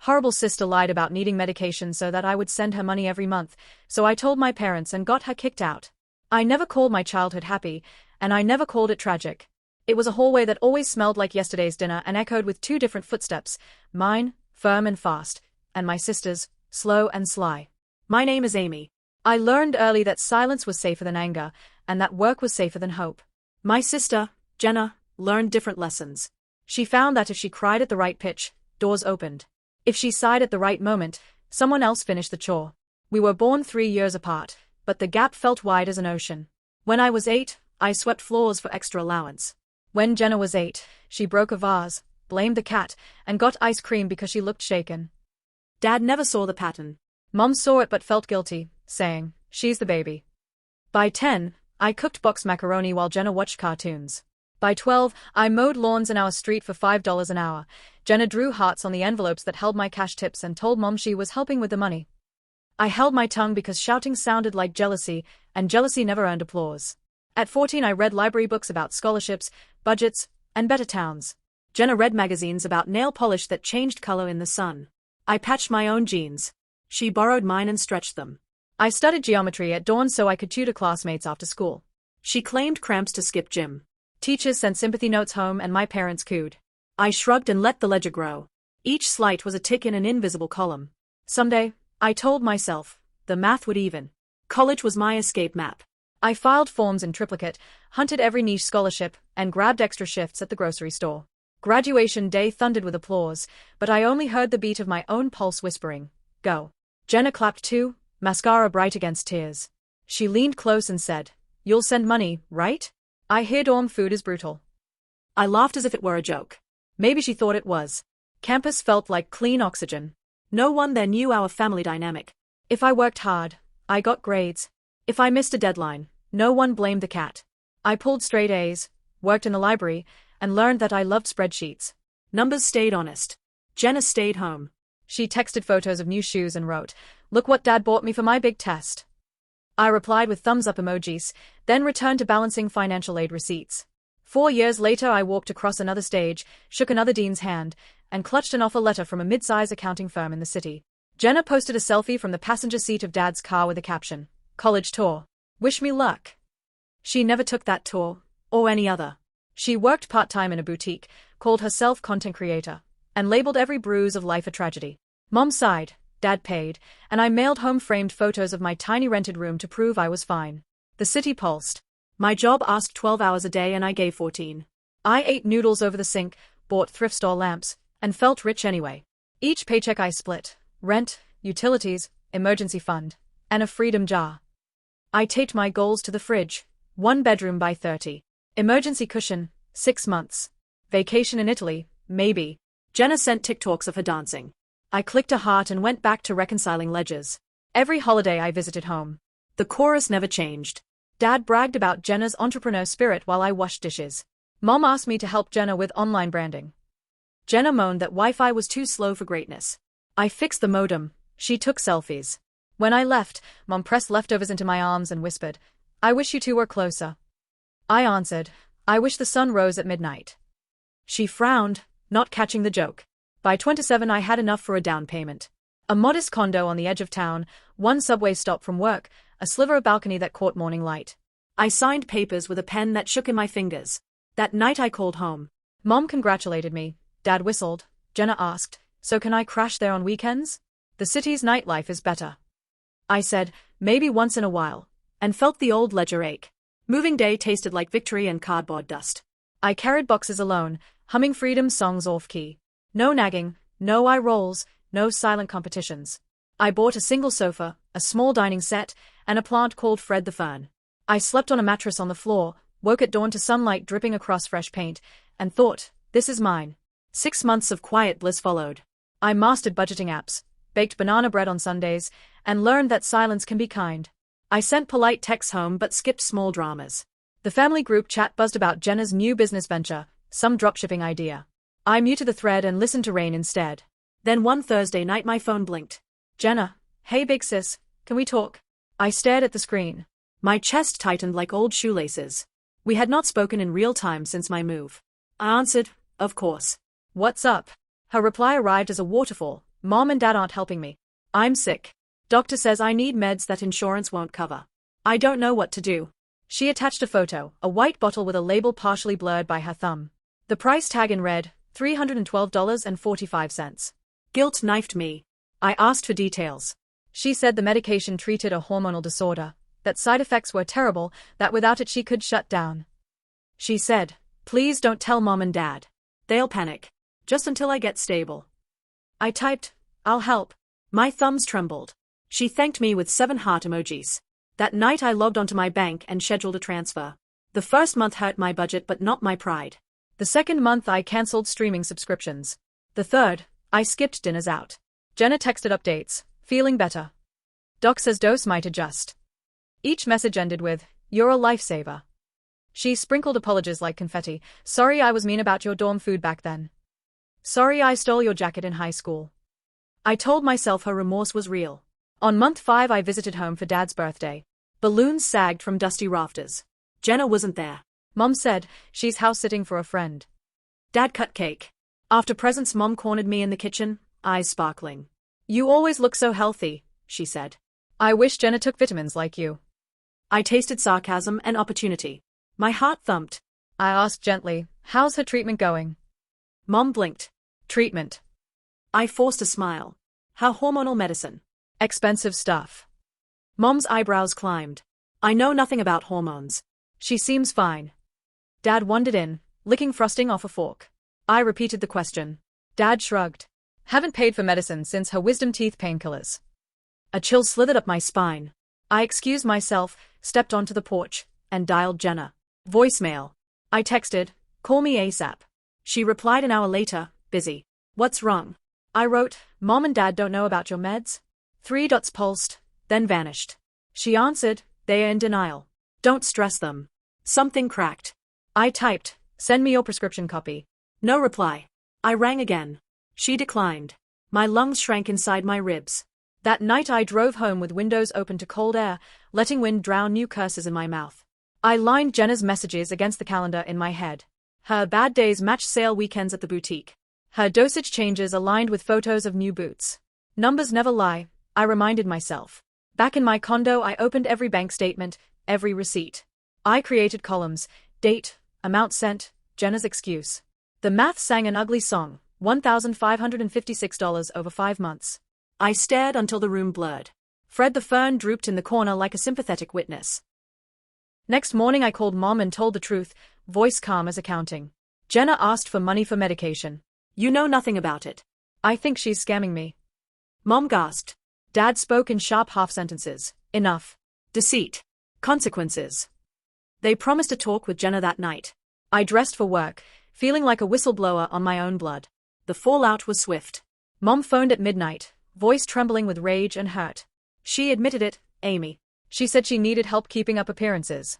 Horrible sister lied about needing medication so that I would send her money every month, so I told my parents and got her kicked out. I never called my childhood happy, and I never called it tragic. It was a hallway that always smelled like yesterday's dinner and echoed with two different footsteps, mine, firm and fast, and my sister's, slow and sly. My name is Amy. I learned early that silence was safer than anger, and that work was safer than hope. My sister, Jenna, learned different lessons. She found that if she cried at the right pitch, doors opened. If she sighed at the right moment, someone else finished the chore. We were born 3 years apart, but the gap felt wide as an ocean. When I was 8, I swept floors for extra allowance. When Jenna was 8, she broke a vase, blamed the cat, and got ice cream because she looked shaken. Dad never saw the pattern. Mom saw it but felt guilty, saying, "She's the baby." By 10, I cooked boxed macaroni while Jenna watched cartoons. By 12, I mowed lawns in our street for $5 an hour. Jenna drew hearts on the envelopes that held my cash tips and told Mom she was helping with the money. I held my tongue because shouting sounded like jealousy, and jealousy never earned applause. At 14, I read library books about scholarships, budgets, and better towns. Jenna read magazines about nail polish that changed color in the sun. I patched my own jeans. She borrowed mine and stretched them. I studied geometry at dawn so I could tutor classmates after school. She claimed cramps to skip gym. Teachers sent sympathy notes home and my parents cooed. I shrugged and let the ledger grow. Each slight was a tick in an invisible column. Someday, I told myself, the math would even. College was my escape map. I filed forms in triplicate, hunted every niche scholarship, and grabbed extra shifts at the grocery store. Graduation day thundered with applause, but I only heard the beat of my own pulse whispering, "Go." Jenna clapped too, mascara bright against tears. She leaned close and said, "You'll send money, right?" I hear dorm food is brutal. I laughed as if it were a joke. Maybe she thought it was. Campus felt like clean oxygen. No one there knew our family dynamic. If I worked hard, I got grades. If I missed a deadline, no one blamed the cat. I pulled straight A's, worked in the library, and learned that I loved spreadsheets. Numbers stayed honest. Jenna stayed home. She texted photos of new shoes and wrote, "Look what Dad bought me for my big test." I replied with thumbs up emojis, then returned to balancing financial aid receipts. 4 years later I walked across another stage, shook another dean's hand, and clutched an offer letter from a mid-size accounting firm in the city. Jenna posted a selfie from the passenger seat of Dad's car with a caption, "College tour. Wish me luck." She never took that tour, or any other. She worked part-time in a boutique, called herself content creator, and labeled every bruise of life a tragedy. Mom sighed, Dad paid, and I mailed home framed photos of my tiny rented room to prove I was fine. The city pulsed. My job asked 12 hours a day and I gave 14. I ate noodles over the sink, bought thrift store lamps, and felt rich anyway. Each paycheck I split, rent, utilities, emergency fund, and a freedom jar. I taped my goals to the fridge. 1 bedroom by 30. Emergency cushion, 6 months. Vacation in Italy, maybe. Jenna sent TikToks of her dancing. I clicked a heart and went back to reconciling ledgers. Every holiday I visited home. The chorus never changed. Dad bragged about Jenna's entrepreneur spirit while I washed dishes. Mom asked me to help Jenna with online branding. Jenna moaned that Wi-Fi was too slow for greatness. I fixed the modem. She took selfies. When I left, Mom pressed leftovers into my arms and whispered, "I wish you two were closer." I answered, "I wish the sun rose at midnight." She frowned, not catching the joke. By 27 I had enough for a down payment. A modest condo on the edge of town, 1 subway stop from work, a sliver of balcony that caught morning light. I signed papers with a pen that shook in my fingers. That night I called home. Mom congratulated me. Dad whistled. Jenna asked, "So can I crash there on weekends? The city's nightlife is better." I said, "Maybe once in a while," and felt the old ledger ache. Moving day tasted like victory and cardboard dust. I carried boxes alone, humming freedom songs off-key. No nagging, no eye rolls, no silent competitions. I bought a single sofa, a small dining set, and a plant called Fred the Fern. I slept on a mattress on the floor, woke at dawn to sunlight dripping across fresh paint, and thought, this is mine. 6 months of quiet bliss followed. I mastered budgeting apps, baked banana bread on Sundays, and learned that silence can be kind. I sent polite texts home but skipped small dramas. The family group chat buzzed about Jenna's new business venture, some dropshipping idea. I muted the thread and listened to rain instead. Then one Thursday night my phone blinked. "Jenna, hey big sis, can we talk?" I stared at the screen. My chest tightened like old shoelaces. We had not spoken in real time since my move. I answered, "Of course." "What's up?" Her reply arrived as a waterfall, Mom and Dad aren't helping me. I'm sick. Doctor says I need meds that insurance won't cover. I don't know what to do. She attached a photo, a white bottle with a label partially blurred by her thumb. The price tag in red, $312.45. Guilt knifed me. I asked for details. She said the medication treated a hormonal disorder, that side effects were terrible, that without it she could shut down. She said, please don't tell Mom and Dad. They'll panic. Just until I get stable. I typed, I'll help. My thumbs trembled. She thanked me with 7 heart emojis. That night I logged onto my bank and scheduled a transfer. The first month hurt my budget but not my pride. The second month I cancelled streaming subscriptions. The third, I skipped dinners out. Jenna texted updates, feeling better. Doc says dose might adjust. Each message ended with, you're a lifesaver. She sprinkled apologies like confetti. Sorry I was mean about your dorm food back then. Sorry I stole your jacket in high school. I told myself her remorse was real. On month 5 I visited home for Dad's birthday. Balloons sagged from dusty rafters. Jenna wasn't there. Mom said, she's house-sitting for a friend. Dad cut cake. After presents Mom cornered me in the kitchen, eyes sparkling. You always look so healthy, she said. I wish Jenna took vitamins like you. I tasted sarcasm and opportunity. My heart thumped. I asked gently, how's her treatment going? Mom blinked. Treatment. I forced a smile. How hormonal medicine. Expensive stuff. Mom's eyebrows climbed. I know nothing about hormones. She seems fine. Dad wandered in, licking frosting off a fork. I repeated the question. Dad shrugged. Haven't paid for medicine since her wisdom teeth painkillers. A chill slithered up my spine. I excused myself, stepped onto the porch, and dialed Jenna. Voicemail. I texted, call me ASAP. She replied an hour later, busy. What's wrong? I wrote, Mom and Dad don't know about your meds? 3 dots pulsed, then vanished. She answered, they are in denial. Don't stress them. Something cracked. I typed, send me your prescription copy. No reply. I rang again. She declined. My lungs shrank inside my ribs. That night I drove home with windows open to cold air, letting wind drown new curses in my mouth. I lined Jenna's messages against the calendar in my head. Her bad days matched sale weekends at the boutique. Her dosage changes aligned with photos of new boots. Numbers never lie, I reminded myself. Back in my condo I opened every bank statement, every receipt. I created columns, date, amount sent, Jenna's excuse. The math sang an ugly song, $1,556 over 5 months. I stared until the room blurred. Fred the Fern drooped in the corner like a sympathetic witness. Next morning I called Mom and told the truth, voice calm as accounting. Jenna asked for money for medication. You know nothing about it. I think she's scamming me. Mom gasped. Dad spoke in sharp half-sentences. Enough. Deceit. Consequences. They promised to talk with Jenna that night. I dressed for work, feeling like a whistleblower on my own blood. The fallout was swift. Mom phoned at midnight, voice trembling with rage and hurt. She admitted it, Amy. She said she needed help keeping up appearances.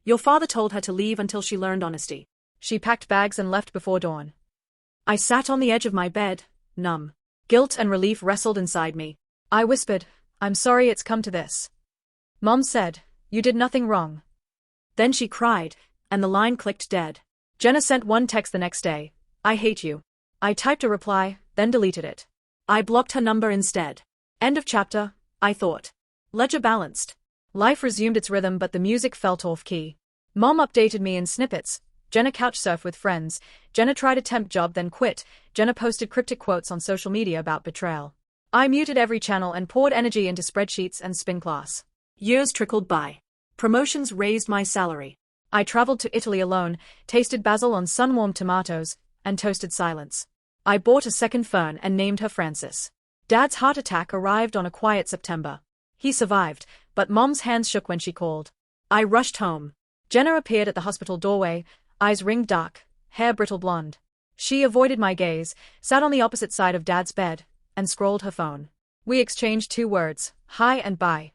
Your father told her to leave until she learned honesty. She packed bags and left before dawn. I sat on the edge of my bed, numb. Guilt and relief wrestled inside me. I whispered, I'm sorry it's come to this. Mom said, you did nothing wrong. Then she cried, and the line clicked dead. Jenna sent one text the next day. I hate you. I typed a reply, then deleted it. I blocked her number instead. End of chapter, I thought. Ledger balanced. Life resumed its rhythm but the music felt off key. Mom updated me in snippets. Jenna couchsurfed with friends. Jenna tried a temp job then quit. Jenna posted cryptic quotes on social media about betrayal. I muted every channel and poured energy into spreadsheets and spin class. Years trickled by. Promotions raised my salary. I traveled to Italy alone, tasted basil on sun-warmed tomatoes, and toasted silence. I bought a second fern and named her Frances. Dad's heart attack arrived on a quiet September. He survived, but Mom's hands shook when she called. I rushed home. Jenna appeared at the hospital doorway, eyes ringed dark, hair brittle blonde. She avoided my gaze, sat on the opposite side of Dad's bed, and scrolled her phone. We exchanged 2 words, hi and bye.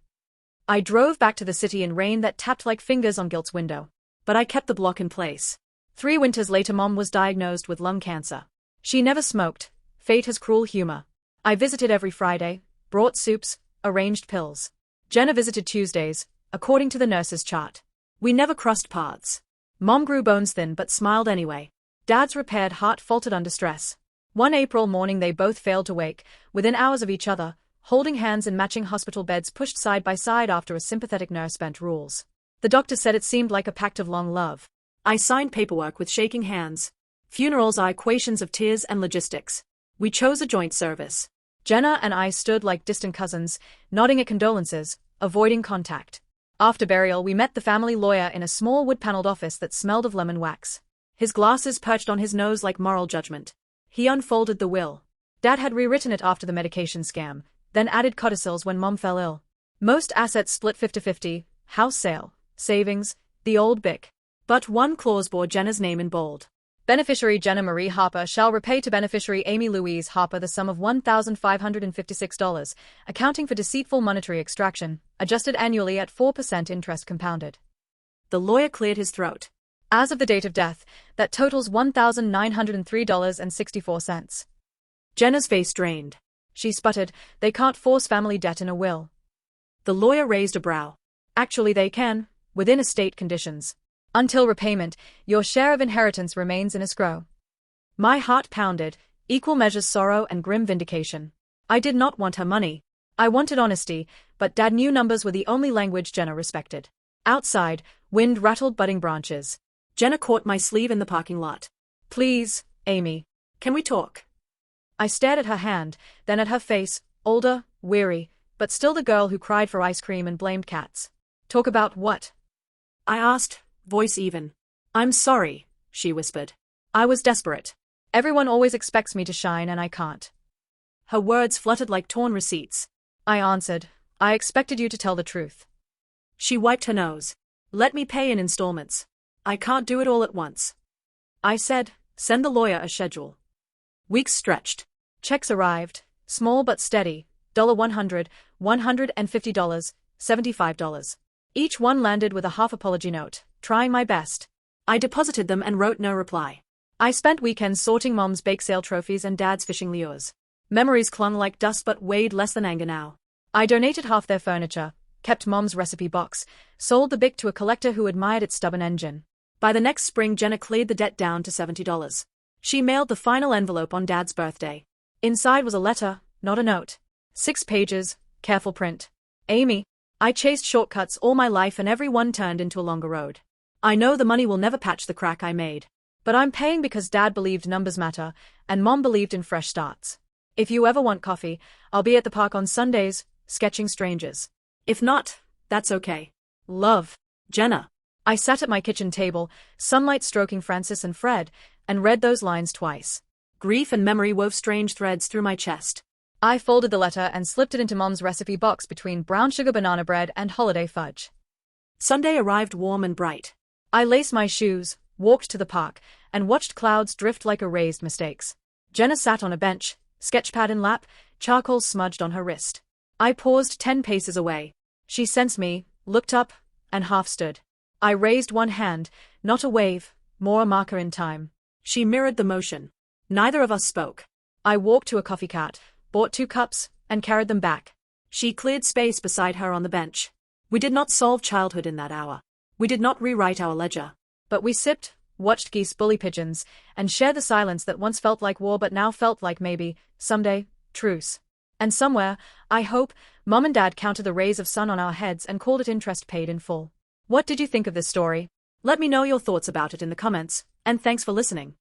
I drove back to the city in rain that tapped like fingers on guilt's window. But I kept the block in place. 3 winters later Mom was diagnosed with lung cancer. She never smoked. Fate has cruel humor. I visited every Friday, brought soups, arranged pills. Jenna visited Tuesdays, according to the nurse's chart. We never crossed paths. Mom grew bones thin but smiled anyway. Dad's repaired heart faltered under stress. One April morning they both failed to wake, within hours of each other, holding hands in matching hospital beds pushed side by side after a sympathetic nurse bent rules. The doctor said it seemed like a pact of long love. I signed paperwork with shaking hands. Funerals are equations of tears and logistics. We chose a joint service. Jenna and I stood like distant cousins, nodding at condolences, avoiding contact. After burial we met the family lawyer in a small wood-paneled office that smelled of lemon wax. His glasses perched on his nose like moral judgment. He unfolded the will. Dad had rewritten it after the medication scam, then added codicils when Mom fell ill. Most assets split 50-50, house sale, savings, the old BIC. But one clause bore Jenna's name in bold. Beneficiary Jenna Marie Harper shall repay to beneficiary Amy Louise Harper the sum of $1,556, accounting for deceitful monetary extraction, adjusted annually at 4% interest compounded. The lawyer cleared his throat. As of the date of death, that totals $1,903.64. Jenna's face drained. She sputtered, "They can't force family debt in a will." The lawyer raised a brow. "Actually they can, within estate conditions. Until repayment, your share of inheritance remains in escrow." My heart pounded, equal measures sorrow and grim vindication. I did not want her money. I wanted honesty, but Dad knew numbers were the only language Jenna respected. Outside, wind rattled budding branches. Jenna caught my sleeve in the parking lot. "Please, Amy. Can we talk?" I stared at her hand, then at her face, older, weary, but still the girl who cried for ice cream and blamed cats. "Talk about what?" I asked, voice even. "I'm sorry," she whispered. I was desperate. Everyone always expects me to shine and I can't. Her words fluttered like torn receipts. I answered, "I expected you to tell the truth." She wiped her nose. "Let me pay in installments. I can't do it all at once." I said, "Send the lawyer a schedule." Weeks stretched. Checks arrived, small but steady, $100, $150, $75. Each one landed with a half-apology note, trying my best. I deposited them and wrote no reply. I spent weekends sorting Mom's bake sale trophies and Dad's fishing lures. Memories clung like dust but weighed less than anger now. I donated half their furniture, kept Mom's recipe box, sold the BIC to a collector who admired its stubborn engine. By the next spring Jenna cleared the debt down to $70. She mailed the final envelope on Dad's birthday. Inside was a letter, not a note. 6 pages, careful print. "Amy, I chased shortcuts all my life and every one turned into a longer road. I know the money will never patch the crack I made. But I'm paying because Dad believed numbers matter, and Mom believed in fresh starts. If you ever want coffee, I'll be at the park on Sundays, sketching strangers. If not, that's okay. Love, Jenna." I sat at my kitchen table, sunlight stroking Francis and Fred, and read those lines twice. Grief and memory wove strange threads through my chest. I folded the letter and slipped it into Mom's recipe box between brown sugar banana bread and holiday fudge. Sunday arrived warm and bright. I laced my shoes, walked to the park, and watched clouds drift like erased mistakes. Jenna sat on a bench, sketchpad in lap, charcoal smudged on her wrist. I paused 10 paces away. She sensed me, looked up, and half stood. I raised one hand, not a wave, more a marker in time. She mirrored the motion. Neither of us spoke. I walked to a coffee cart, bought 2 cups, and carried them back. She cleared space beside her on the bench. We did not solve childhood in that hour. We did not rewrite our ledger. But we sipped, watched geese bully pigeons, and shared the silence that once felt like war but now felt like maybe, someday, truce. And somewhere, I hope, Mom and Dad counted the rays of sun on our heads and called it interest paid in full. What did you think of this story? Let me know your thoughts about it in the comments, and thanks for listening.